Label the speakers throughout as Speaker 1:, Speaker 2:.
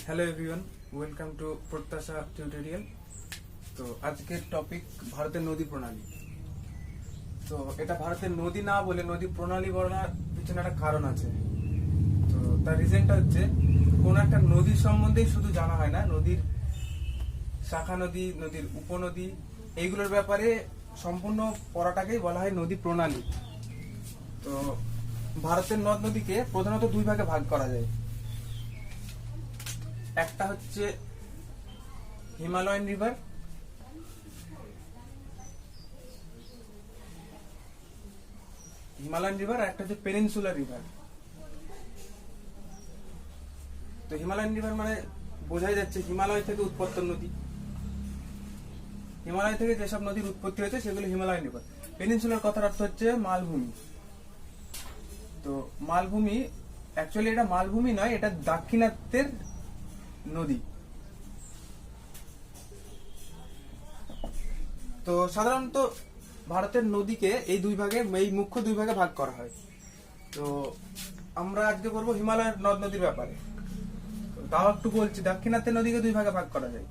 Speaker 1: Hello everyone, welcome to প্রত্যাশা tutorial. তো আজকের টপিক ভারতের নদী প্রণালী। তো এটা ভারতের নদী না বলে নদী প্রণালী বলার পিছনে একটা কারণ আছে। তো তার রিজনটা হচ্ছে কোন একটা নদীর সম্বন্ধেই শুধু জানা হয় না, নদীর শাখা নদী, নদীর উপনদী, এইগুলোর ব্যাপারে সম্পূর্ণ পড়াটাকেই বলা হয় নদী প্রণালী। তো ভারতের নদ নদীকে প্রধানত দুই ভাগে ভাগ করা যায়। একটা হচ্ছে হিমালয়ান রিভার, আর একটা হচ্ছে পেনিনসুলার রিভার। তো হিমালয়ান রিভার মানে বোঝাই যাচ্ছে হিমালয় থেকে উৎপত্ত নদী, হিমালয় থেকে যেসব নদীর উৎপত্তি হয়েছে সেগুলো হিমালয়ান রিভার। পেনিনসুলার কথার অর্থ হচ্ছে মালভূমি। তো মালভূমি অ্যাকচুয়ালি এটা মালভূমি নয়, এটা দাক্ষিণাত্যের নদী। তো সাধারণত ভারতের নদীকে এই মুখ্য দুই ভাগে ভাগ করা হয়। তো আমরা আজকে বলবো হিমালয়ের নদ নদীর ব্যাপারে। তাও একটু বলছি, দাক্ষিণাত্যের নদীকে দুই ভাগে ভাগ করা যায়।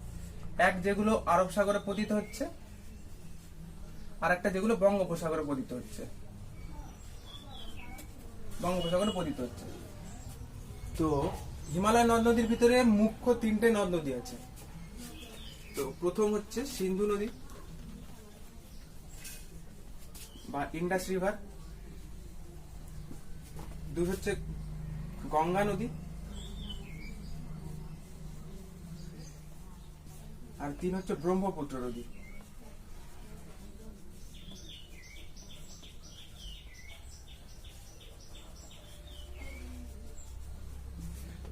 Speaker 1: এক যেগুলো আরব সাগরে পতিত হচ্ছে, আর একটা যেগুলো বঙ্গোপসাগরে পতিত হচ্ছে। তো হিমালয় নদ নদীর ভিতরে মুখ্য তিনটে নদ নদী আছে। তো প্রথম হচ্ছে সিন্ধু নদী বা ইন্ডাস রিভার, দুই হচ্ছে গঙ্গা নদী, আর তিন হচ্ছে ব্রহ্মপুত্র নদী।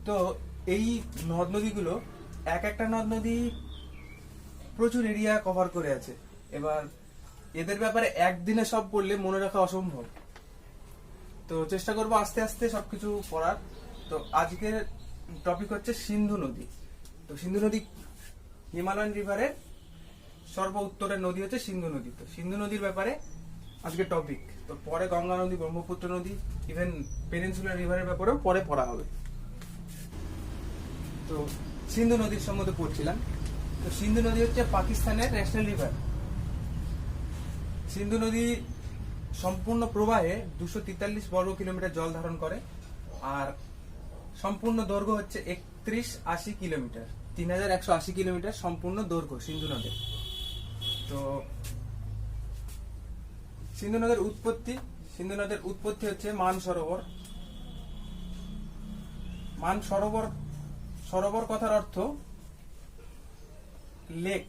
Speaker 1: তো এই নদ নদীগুলো একটা নদ নদী প্রচুর এরিয়া কভার করে আছে। এবার এদের ব্যাপারে একদিনে সব পড়লে মনে রাখা অসম্ভব। তো চেষ্টা করবো আস্তে আস্তে সবকিছু পড়ার। তো আজকের টপিক হচ্ছে সিন্ধু নদী। তো সিন্ধু নদী হিমালয়ান রিভারের সর্ব উত্তরের নদী হচ্ছে সিন্ধু নদী। তো সিন্ধু নদীর ব্যাপারে আজকের টপিক। তো পরে গঙ্গা নদী, ব্রহ্মপুত্র নদী, ইভেন পেনিনসুলার রিভারের ব্যাপারেও পরে পড়া হবে। তো সিন্ধু নদীর সম্বন্ধে পড়ছিলাম। তো সিন্ধু নদী হচ্ছে পাকিস্তানের ন্যাশনাল রিভার। সিন্ধু নদী সম্পূর্ণ প্রবাহে 243 বর্গ কিলোমিটার জল ধারণ করে, আর সম্পূর্ণ দৈর্ঘ্য হচ্ছে 3180 কিলোমিটার, 3180 কিলোমিটার সম্পূর্ণ দৈর্ঘ্য সিন্ধু নদের। তো সিন্ধু নদের উৎপত্তি হচ্ছে মানসরোবর। সরোবর কথার অর্থ লেক।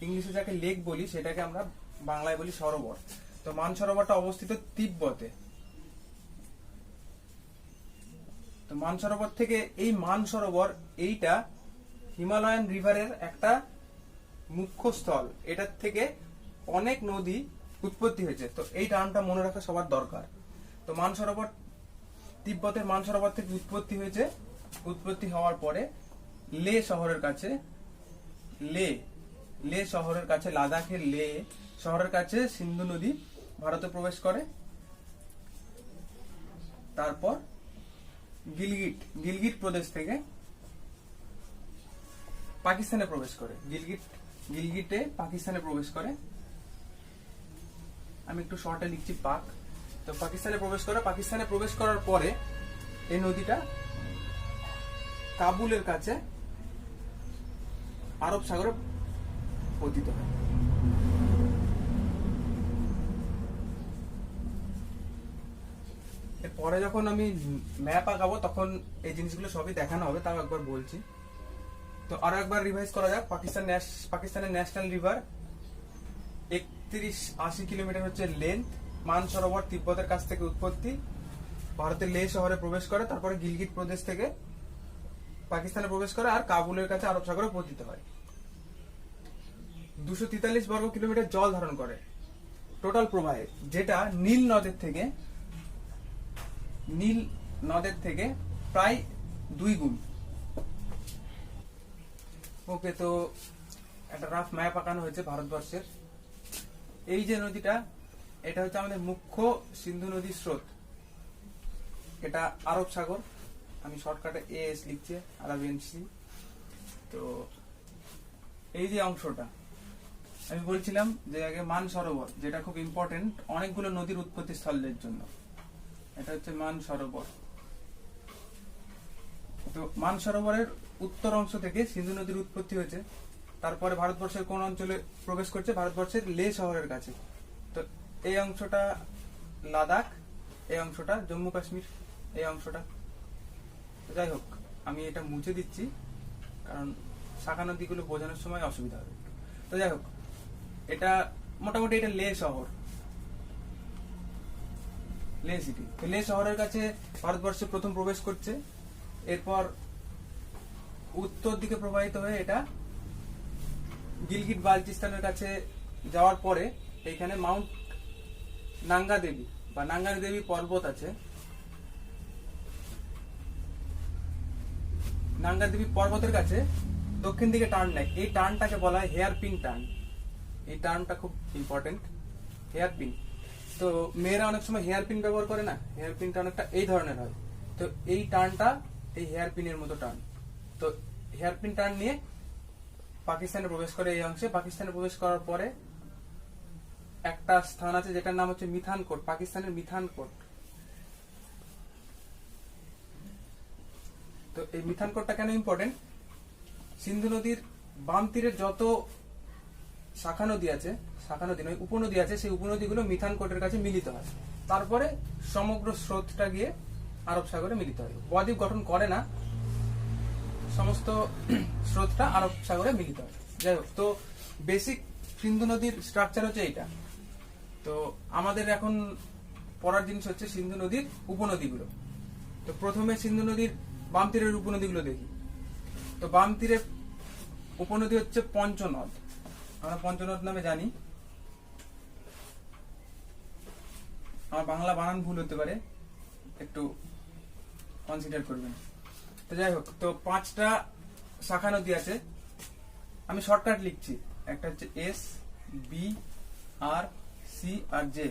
Speaker 1: ইংলিশে যাকে লেক বলি সেটাকে আমরা বাংলায় বলি সরোবর। তো মানসরোবরটা অবস্থিত তিব্বতে। তো মানসরোবর থেকে এই মানসরোবর এইটা হিমালয়ান রিভারের একটা মুখ্য স্থল। এটার থেকে অনেক নদী উৎপত্তি হয়েছে। তো এই টার্মটা মনে রাখা সবার দরকার। তো মানসরোবর, তিব্বতের মানসরোবর থেকে উৎপত্তি হয়েছে। উৎপত্তি হওয়ার পরে লে শহরের কাছে লাদাখের লে শহরের কাছে সিন্ধু নদী ভারতে প্রবেশ করে। তারপর গিলগিট প্রদেশ থেকে পাকিস্তানে প্রবেশ করে। গিলগিটে পাকিস্তানে প্রবেশ করে। আমি একটু শর্টে লিখছি পাক। তো পাকিস্তানে প্রবেশ করার পরে এই নদীটা কাবুলের কাছে আরব সাগরে পতিত হয়। এরপরে যখন আমি ম্যাপ আঁকাবো তখন এই জিনিসগুলো সবই দেখানো হবে, তাও একবার বলছি। তো আরো একবার রিভাইজ করা যাক। পাকিস্তানের ন্যাশনাল রিভার 3180 কিলোমিটার হচ্ছে লেন্থ। মানসরোবর তিব্বতের কাছ থেকে উৎপত্তি, ভারতের লে শহরে প্রবেশ করে, তারপরে গিলগিট প্রদেশ থেকে পাকিস্তানে প্রবেশ করে, আর কাবুলের কাছে আরব সাগরে পতিত হয়। 243 বর্গ কিলোমিটার জল ধারণ করে টোটাল প্রবাহে, যেটা নীল নদের থেকে প্রায় 2 গুণ। ওকে, তো একটা রাফ ম্যাপ আঁকানো হয়েছে ভারতবর্ষের। এই যে নদীটা, এটা হচ্ছে আমাদের মুখ্য সিন্ধু নদীর স্রোত। এটা আরব সাগর, আমি শর্টকাটে এএস লিখছি, আরাবিয়ান সি। তো এই যে অংশটা আমি বলছিলাম যে আগে মানসরোবর, যেটা খুব ইম্পর্টেন্ট অনেকগুলো নদীর উৎপত্তি স্থলের জন্য, এটা হচ্ছে মানসরোবর। তো মানসরোবরের উত্তর অংশ থেকে সিন্ধু নদীর উৎপত্তি হয়েছে, তারপরে ভারতবর্ষের কোন অঞ্চলে প্রবেশ করছে, ভারতবর্ষের লে শহরের কাছে। তো এই অংশটা লাদাখ, এই অংশটা জম্মু কাশ্মীর, এই অংশটা। যাই হোক, আমি এটা মুছে দিচ্ছি কারণ শাখা নদীগুলো বোঝানোর সময় অসুবিধা হবে। তো যাই হোক, এটা মোটামুটি এটা লে শহর, লে সিটি। তো লে শহরের কাছে ভারতবর্ষে প্রথম প্রবেশ করছে, এরপর উত্তর দিকে প্রবাহিত হয়ে এটা গিলগিট বালচিস্তানের কাছে যাওয়ার পরে এইখানে মাউন্ট নাঙ্গা দেবী বা নাঙ্গা দেবী পর্বত আছে। নাঙ্গা দেবী পর্বতের কাছে দক্ষিণ দিকে টার্ন নেয়, এই টার্নটাকে বলা হয় হেয়ার পিন টার্ন। এই টার্নটা খুব ইম্পর্টেন্ট, হেয়ার পিন। তো মেয়েরা অনেক সময় হেয়ার পিন ব্যবহার করে না, হেয়ার পিনটা অনেকটা এই ধরনের হয়। তো এই টার্নটা এই হেয়ার পিনের মতো টার্ন। তো হেয়ার পিন টার্ন নিয়ে পাকিস্তানে প্রবেশ করে এই অংশে। পাকিস্তানে প্রবেশ করার পরে একটা স্থান আছে যেটার নাম হচ্ছে মিথানকোট, পাকিস্তানের মিথানকোট। তো এই মিথানকোটটা কেন ইম্পর্টেন্ট? সিন্ধু নদীর বাম তীরের যত শাখা নদী আছে, শাখা নদী নয় উপনদী আছে, সেই উপনদীগুলো মিথানকোটের কাছে মিলিত হয়, তারপরে সমগ্র স্রোতটা গিয়ে আরব সাগরে মিলিত হয়। বদ্বীপ গঠন করে না, সমস্ত স্রোতটা আরব সাগরে মিলিত হয়। যাই হোক, তো বেসিক সিন্ধু নদীর স্ট্রাকচার হচ্ছে এইটা। তো আমাদের এখন পড়ার জিনিস হচ্ছে সিন্ধু নদীর উপনদীগুলো। তো প্রথমে সিন্ধু নদীর বাম তীরের উপনদীগুলো দেখি। তো বাম তীরের উপনদী হচ্ছে পঞ্চনদ, আমরা পঞ্চনদ নামে জানি। আমার বাংলা বানান ভুল হতে পারে, একটু কনসিডার করবেন। তো যাই হোক, তো 5টা শাখা নদী আছে, আমি শর্টকাট লিখছি। একটা হচ্ছে এস, বি, আর, সি আর জে।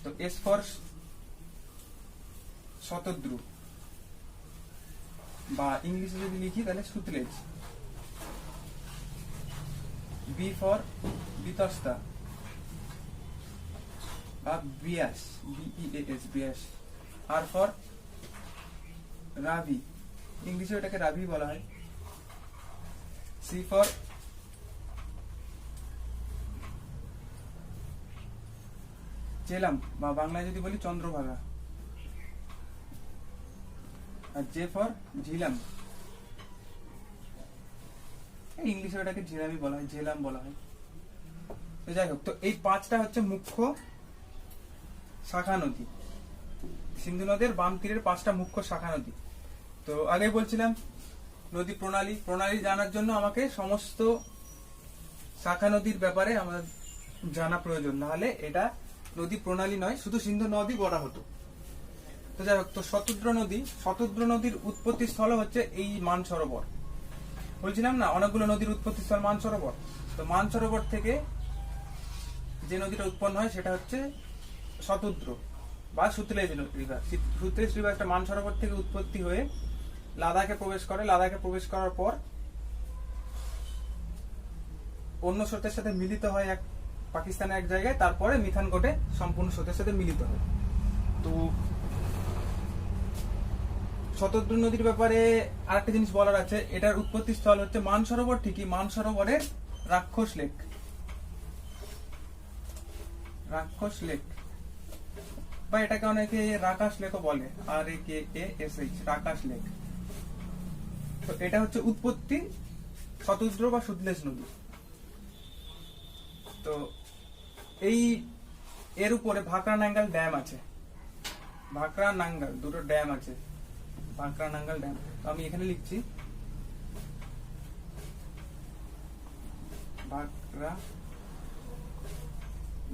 Speaker 1: তো এস ফর শতদ্রু, বা ইংলিশে যদি লিখি তাহলে সুতলেজ। বি ফর বিতস্তা বা বিয়াস, BES, Beas. R for Ravi, ইংলিশে এটাকে রাভি বলা হয়। সি ফর জেলাম, বা বাংলায় যদি বলি চন্দ্রভাগা। আর জে ফর ঝিলাম, ইংলিশে এটাকে ঝিলামি বলা হয়, ঝেলাম বলা হয়। তো যাই হোক, তো এই 5টা হচ্ছে মুখ্য শাখা নদী, সিন্ধু নদের বাম তীরের 5টা মুখ্য শাখা নদী। তো আগে বলছিলাম নদী প্রণালী, প্রণালী জানার জন্য আমাকে সমস্ত শাখা নদীর ব্যাপারে আমার জানা প্রয়োজন, নাহলে এটা নদী প্রণালী নয়, শুধু সিন্ধু নদী বলা হতো। তো যাই হোক, তো শতদ্র নদীর উৎপত্তি স্থল হচ্ছে এই মানসরোবর। বলছিলাম না অনেকগুলো নদীর উৎপত্তি স্থল মানসরোবর। তো মানসরোবর থেকে যে নদীটা উৎপন্ন হয় সেটা হচ্ছে শতদ্র বা সুতলেজ রিভার। সুতলেজ রিভার একটা মানসরোবর থেকে উৎপত্তি হয়ে লাদাখে প্রবেশ করে। লাদাখে প্রবেশ করার পর অন্য স্রোতের সাথে মিলিত হয় এক পাকিস্তানের এক জায়গায়, তারপরে মিথানকোটে সম্পূর্ণ স্রোতের সাথে মিলিত হয়। তো শতদ্রু নদীর ব্যাপারে আরেকটা জিনিস বলার আছে, এটার উৎপত্তি স্থল হচ্ছে মানসরোবর, ঠিকই মানসরোবরের রাক্ষস লেক, রাক্ষস লেক, বা এটাকে অনেকে রাকাশ লেকও বলে, RAKASH, রাকাশ লেক। তো এটা হচ্ছে উৎপত্তি শতদ্রু বা সুতলেজ নদী। তো এই এর উপরে ভাকরা নাঙ্গাল ড্যাম আছে, ভাকরা নাঙ্গাল দুটো ড্যাম আছে, ভাকরা নাঙ্গাল ড্যাম। তো আমি এখানে লিখছি ভাকরা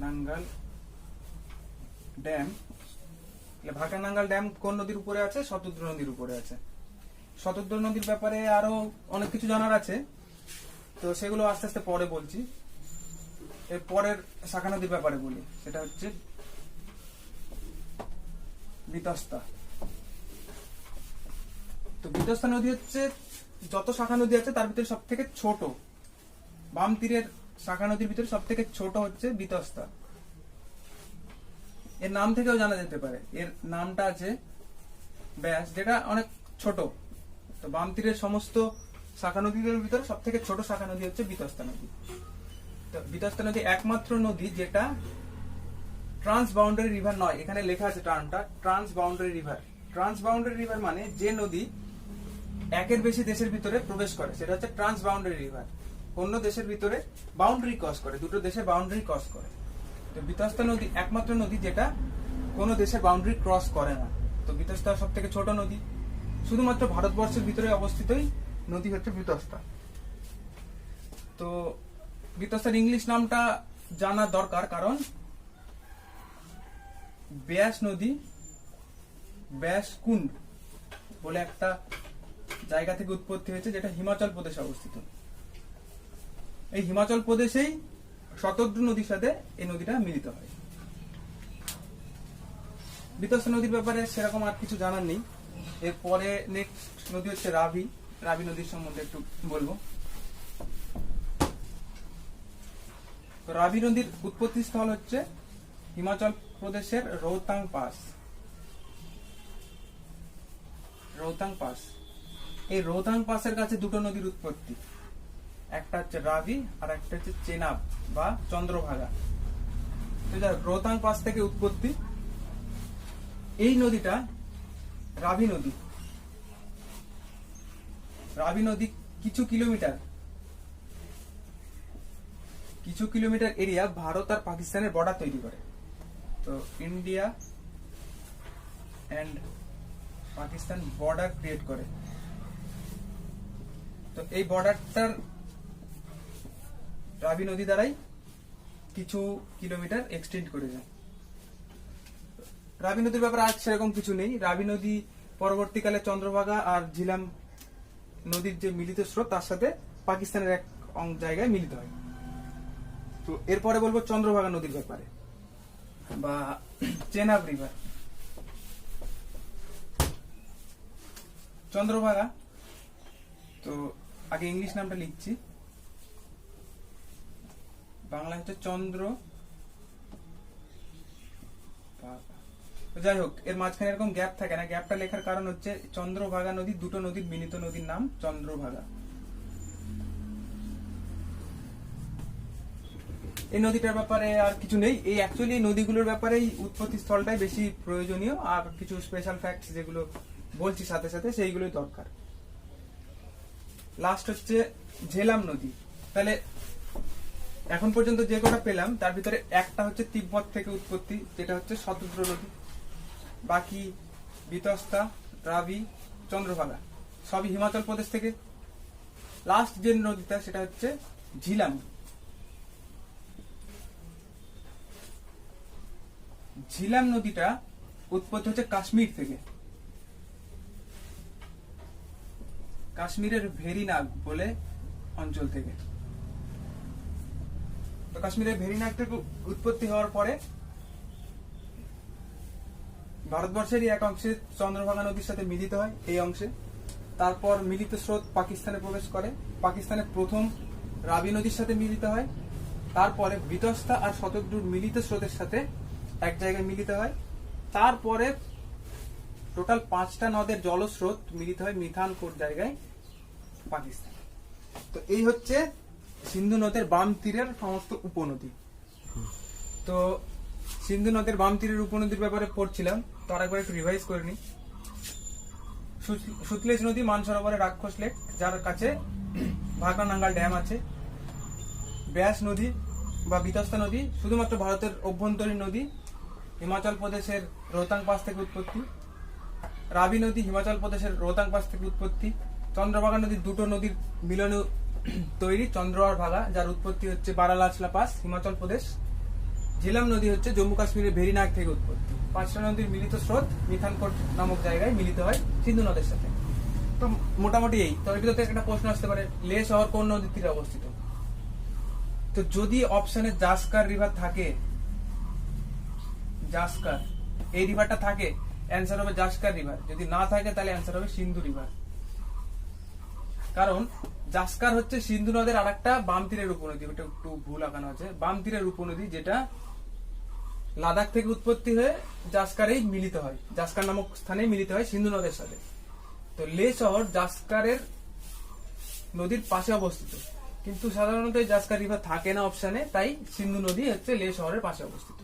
Speaker 1: নাঙ্গাল ড্যাম। ভাকরা নাঙ্গাল ড্যাম কোন নদীর উপরে আছে? শতদ্রু নদীর উপরে আছে। শতদ্রু নদীর ব্যাপারে আরো অনেক কিছু জানার আছে, তো সেগুলো আস্তে আস্তে পরে বলছি। এর পরের শাখা নদীর ব্যাপারে বলি, সেটা হচ্ছে বিতস্তা। তো বিতস্তা নদী হচ্ছে যত শাখা নদী আছে তার ভিতরে সব থেকে ছোট, বাম তীরের শাখা নদীর ভিতরে সব থেকে ছোট হচ্ছে বিতস্তা। এর নাম থেকেও জানা যেতে পারে, এর নামটা আছে ব্যাস, যেটা অনেক ছোট। তো বাম তীরের সমস্ত শাখা নদীদের ভিতরে সব থেকে ছোট শাখা নদী হচ্ছে বিতস্তা নদী। তো বিতস্তা নদী একমাত্র নদী যেটা ট্রান্স বাউন্ডারি রিভার নয়। এখানে লেখা আছে টার্মটা trans boundary river. Trans boundary river মানে যে নদী একের বেশি দেশের ভিতরে প্রবেশ করে সেটা হচ্ছে ট্রান্স বাউন্ডারি রিভার। অন্য দেশের ভিতরে বাউন্ডারি ক্রস করে, দুটো দেশের বাউন্ডারি ক্রস করে। তো বিতস্তা নদী একমাত্র নদী যেটা কোনো দেশের বাউন্ডারি ক্রস করে না। তো বিতস্তা সব থেকে ছোট নদী, শুধুমাত্র ভারতবর্ষের ভিতরে অবস্থিতই নদী হচ্ছে বিতস্তা। তো বিতস্তার ইংলিশ নামটা জানা দরকার, কারণ ব্যাস নদী, ব্যাস কুণ্ড বলে একটা জায়গা থেকে উৎপত্তি হয়েছে, যেটা হিমাচল প্রদেশে অবস্থিত। এই হিমাচল প্রদেশেই শতদ্রু নদীর সাথে এই নদীটা মিলিত হয়। বিতস্তা নদীর ব্যাপারে সেরকম আর কিছু জানার নেই। এরপরে নেক্সট নদী হচ্ছে রাভি। রাভি নদীর সম্বন্ধে একটু বলবো। তো রাভি নদীর উৎপত্তি স্থল হচ্ছে হিমাচল প্রদেশের রোহতাং পাস। রোহতাং পাস, এই রোহতাং পাসের কাছে দুটো নদীর উৎপত্তি, একটা হচ্ছে রাভি আর একটা হচ্ছে চেনাব বা চন্দ্রভাগা। রোহতাং পাস থেকে উৎপত্তি। এই নদীটা রাভি নদী। রাভি নদী কিছু কিলোমিটার এরিয়া ভারত আর পাকিস্তানের বর্ডার তৈরি করে। তো India and Pakistan border create করে। তো এই বর্ডারটার রাভি নদী দ্বারাই কিছু কিলোমিটার এক্সটেন্ড করে যায়। রাভি নদীর ব্যাপারে আজ সেরকম কিছু নেই। রাভি নদী পরবর্তীকালে চন্দ্রভাগা আর ঝিলাম নদীর যে মিলিত স্রোত তার সাথে পাকিস্তানের এক জায়গায় মিলিত হয়। তো এরপরে বলবো চন্দ্রভাগা নদীর ব্যাপারে বা চেনাব রিভার। চন্দ্রভাগা, তো আগে ইংলিশ নামটা লিখছি, বাংলা হচ্ছে চন্দ্র। যাই হোক, এর মাঝখানে এরকম গ্যাপ থাকে না। গ্যাপটা লেখার কারণ হচ্ছে চন্দ্রভাগা নদী দুটো নদীর মিলিত নদীর নাম চন্দ্রভাগা। এই নদীটার ব্যাপারে আর কিছু নেই। এই অ্যাকচুয়ালি নদীগুলোর ব্যাপারেই উৎপত্তি স্থলটাই বেশি প্রয়োজনীয়, আর কিছু স্পেশাল ফ্যাক্টস যেগুলো বলছি সাথে সাথে সেইগুলোই দরকার। লাস্ট হচ্ছে ঝেলাম নদী। তাহলে এখন পর্যন্ত যে কটা পেলাম তার ভিতরে একটা হচ্ছে তিব্বত থেকে উৎপত্তি, যেটা হচ্ছে শতদ্রু নদী। বাকি বিতস্তা, রাভি, চন্দ্রভাগা সবই হিমাচল প্রদেশ থেকে। লাস্ট যে নদীটা সেটা হচ্ছে ঝিলাম। ঝিলাম নদীটা উৎপত্তি হচ্ছে কাশ্মীর থেকে, কাশ্মীরের ভেরিনাগ বলে অঞ্চল থেকে। তো কাশ্মীরের ভেরিনাগ থেকে উৎপত্তি হওয়ার পরে ভারতবর্ষেরই এক অংশে চন্দ্রভাগা নদীর সাথে মিলিত হয় এই অংশে। তারপর মিলিত স্রোত পাকিস্তানে প্রবেশ করে। পাকিস্তানে প্রথম রাভি নদীর সাথে মিলিত হয়, তারপরে বিতস্তা আর শতদ্রুর মিলিত স্রোতের সাথে এক জায়গায় মিলিত হয়। তারপরে টোটাল 5টা নদের জলস্রোত মিলিত হয় মিথানকোট জায়গায় পাকিস্তান। তো এই হচ্ছে সিন্ধু নদের বাম তীরের সমস্ত উপনদী। তো সিন্ধু নদের বাম তীরের উপনদীর ব্যাপারে পড়ছিলাম, তো আরেকবার একটু রিভাইজ করে নি। সুতলেজ নদী মানসরোবরের রাক্ষস লেক, যার কাছে ভাকরা নাঙ্গাল ড্যাম আছে। ব্যাস নদী বা বিতস্তা নদী শুধুমাত্র ভারতের অভ্যন্তরীণ নদী, হিমাচল প্রদেশের রোহতাং পাস থেকে উৎপত্তি। রাভি নদী হিমাচল প্রদেশের রোহতাং পাস থেকে উৎপত্তি। চন্দ্রভাগা নদী দুটো নদীর মিলনে তৈরি, চন্দ্র আর ভাগা, যার উৎপত্তি হচ্ছে বারালাচলা পাস, হিমাচল প্রদেশ। ঝিলাম নদী হচ্ছে জম্মু কাশ্মীরের ভেরিনাগ থেকে উৎপত্তি। 5টা নদীর মিলিত স্রোত মিথানকোট নামক জায়গায় মিলিত হয় সিন্ধু নদের সাথে। তো মোটামুটি এই। তো এর ভিতরে একটা প্রশ্ন আসতে পারে, লে শহর কোন নদীর তীরে অবস্থিত? তো যদি অপশনে জাস্কার রিভার থাকে, জাস্কার এই রিভারটা থাকে, অ্যান্সার হবে জাস্কার রিভার। যদি না থাকে তাহলে অ্যান্সার হবে সিন্ধু রিভার। কারণ জাস্কার হচ্ছে সিন্ধু নদের আরেকটা বাম তীরের উপনদী, ওটা একটু ভুল আঁকানো আছে, বাম তীরের উপনদী যেটা লাদাখ থেকে উৎপত্তি হয়ে জাস্কারেই মিলিত হয়, জাস্কার নামক স্থানে মিলিত হয় সিন্ধু নদের সাথে। তো লে শহর জাস্কারের নদীর পাশে অবস্থিত, কিন্তু সাধারণত এই জাস্কার রিভার থাকে না অপশনে, তাই সিন্ধু নদী হচ্ছে লে শহরের পাশে অবস্থিত।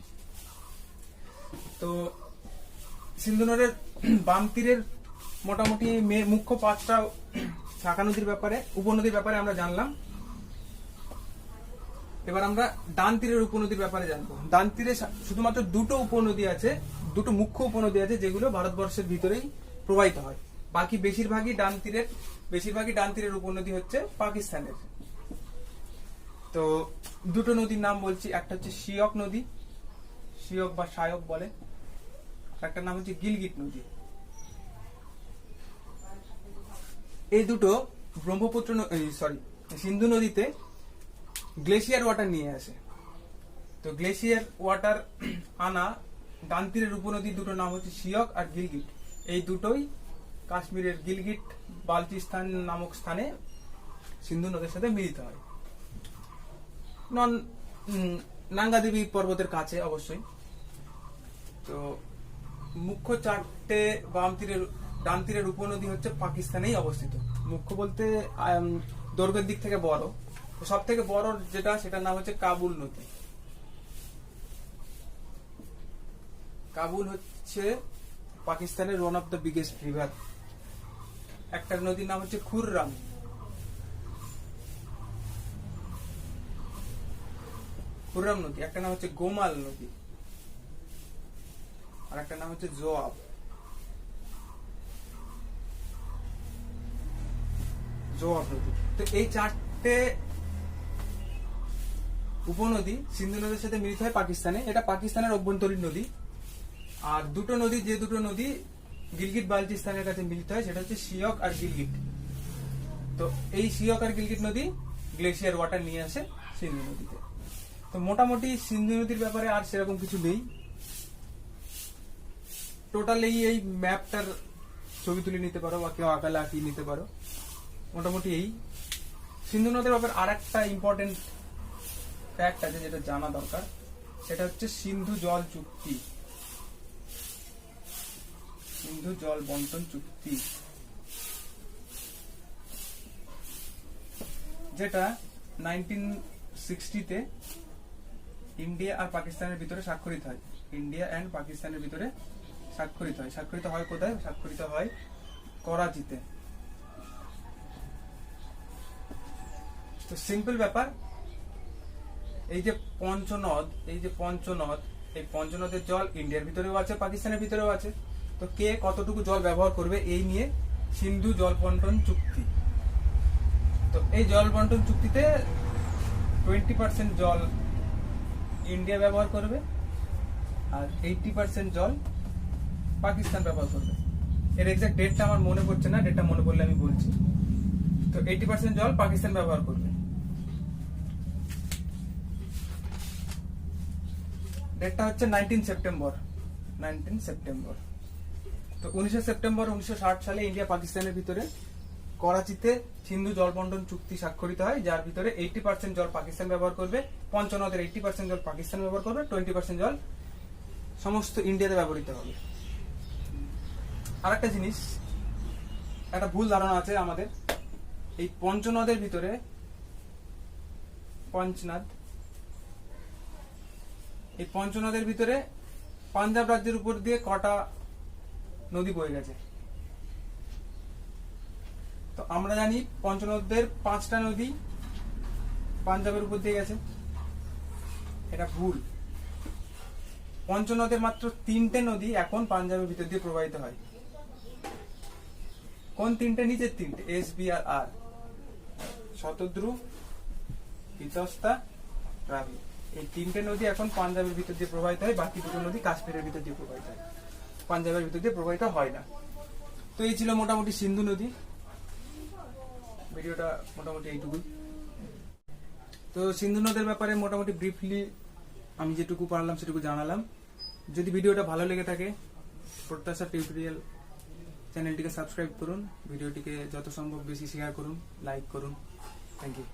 Speaker 1: তো সিন্ধু নদের বাম তীরের মোটামুটি মুখ্য 5টা শাখা নদীর ব্যাপারে, উপনদীর ব্যাপারে আমরা জানলাম। এবার আমরা ডান তীরের উপনদীর ব্যাপারে জানবো। ডান তীরে শুধুমাত্র 2টো উপনদী আছে, 2টো মুখ্য উপনদী আছে যেগুলো ভারতবর্ষের ভিতরেই প্রবাহিত হয়। বাকি বেশিরভাগই ডান তীরের উপনদী হচ্ছে পাকিস্তানের। তো 2টো নদীর নাম বলছি, একটা হচ্ছে শিয়ক নদী, শিয়ক বা শায়ক বলে, একটা নাম হচ্ছে গিলগিট নদী। এই দুটো ব্রহ্মপুত্র সিন্ধু নদীতে গ্লেশিয়ার ওয়াটার নিয়ে আসে। তো গ্লেশিয়ার ওয়াটার আনা ডান তীরের উপনদীর দুটো নাম হচ্ছে শিয়ক আর গিলগিট। এই দুটোই কাশ্মীরের গিলগিট বালচিস্তান নামক স্থানে সিন্ধু নদের সাথে মিলিত হয়, নাঙ্গা দেবী পর্বতের কাছে অবশ্যই। তো মুখ্য 4টে ডান তীরের উপনদী হচ্ছে পাকিস্তানেই অবস্থিত। মুখ্য বলতে দৈর্ঘ্যের দিক থেকে বড়, সব থেকে বড় যেটা সেটার নাম হচ্ছে কাবুল নদী। কাবুল হচ্ছে পাকিস্তানের one of the biggest river. একটা নদীর নাম হচ্ছে খুররাম নদী, একটা নাম হচ্ছে গোমাল নদী, আর একটা নাম হচ্ছে জোয়াব। নদী। তো এই 4টে উপনদী সিন্ধু নদীর সাথে মিলিত হয় পাকিস্তানে, এটা পাকিস্তানের অভ্যন্তরীণ নদী। আর যে দুটো নদী গিলগিট বালচিস্তানের কাছে মিলিত হয় সেটা হচ্ছে শিয়ক আর গিলগিট। তো এই শিয়ক আর গিলগিট নদী গ্লেশিয়ার ওয়াটার নিয়ে আসে সিন্ধু নদীতে। তো মোটামুটি সিন্ধু নদীর ব্যাপারে আর সেরকম কিছু নেই। টোটাল এই ম্যাপটার ছবি তুলে নিতে পারো বা কেউ আঁকালে আঁকিয়ে নিতে পারো। মোটামুটি এই সিন্ধু নদের ব্যাপারে আর একটা ইম্পর্টেন্ট ফ্যাক্ট আছে যেটা জানা দরকার, সেটা হচ্ছে সিন্ধু জল চুক্তি, সিন্ধু জল বন্টন চুক্তি, যেটা 1960-তে ইন্ডিয়া আর পাকিস্তানের ভিতরে স্বাক্ষরিত হয়। ইন্ডিয়া এন্ড পাকিস্তানের ভিতরে স্বাক্ষরিত হয় কোথায়? স্বাক্ষরিত হয় করাচিতে। তো সিম্পল ব্যাপার, এই যে পঞ্চনদ, এই পঞ্চনদের জল ইন্ডিয়ার ভিতরেও আছে, পাকিস্তানের ভিতরেও আছে। তো কে কতটুকু জল ব্যবহার করবে এই নিয়ে সিন্ধু জল বন্টন চুক্তি। তো এই জল বন্টন চুক্তিতে 20% জল ইন্ডিয়া ব্যবহার করবে আর 80% জল পাকিস্তান ব্যবহার করবে। এর এক্সাক্ট ডেটটা আমার মনে পড়ছে না, ডেটটা মনে পড়লে আমি বলছি। তো 80% জল পাকিস্তান ব্যবহার করবে। ডেটটা হচ্ছে 19 সেপ্টেম্বর। তো 19 সেপ্টেম্বর 1960 সালে ইন্ডিয়া পাকিস্তানের ভিতরে করাচিতে সিন্ধু জল বন্টন চুক্তি স্বাক্ষরিত হয়, যার ভিতরে 80% জল পাকিস্তান ব্যবহার করবে, পঞ্চনদের 80% জল পাকিস্তান ব্যবহার করবে, 20% জল সমস্ত ইন্ডিয়াতে ব্যবহৃত হবে। আরেকটা জিনিস, একটা ভুল ধারণা আছে আমাদের, এই পঞ্চনদের ভিতরে পঞ্চনদের ভিতরে পাঞ্জাব রাজ্যের উপর দিয়ে কটা নদী বয়ে গেছে? তো আমরা জানি পঞ্চনদের 5টা নদী পাঞ্জাবের উপর দিয়ে গেছে, এটা ভুল। পঞ্চনদের মাত্র 3টে নদী এখন পাঞ্জাবের ভিতর দিয়ে প্রবাহিত হয়। কোন 3টে? নিচের 3টে, এস, বি আর আর, শতদ্রু, হিতস্তা, রাবি। এই 3টে নদী এখন পাঞ্জাবের ভিতর দিয়ে প্রবাহিত হয়, বাকি 2টো নদী কাশ্মীরের ভিতর দিয়ে প্রবাহিত হয়, পাঞ্জাবের ভিতর দিয়ে প্রবাহিত হয় না। তো এই ছিল মোটামুটি সিন্ধু নদী। ভিডিওটা মোটামুটি এইটুকুই। তো সিন্ধু নদের ব্যাপারে মোটামুটি ব্রিফলি আমি যেটুকু পারলাম সেটুকু জানালাম। যদি ভিডিওটা ভালো লেগে থাকে, প্রত্যাশা টিউটোরিয়াল চ্যানেলটিকে সাবস্ক্রাইব করুন, ভিডিওটিকে যত সম্ভব বেশি শেয়ার করুন, লাইক করুন। Thank you.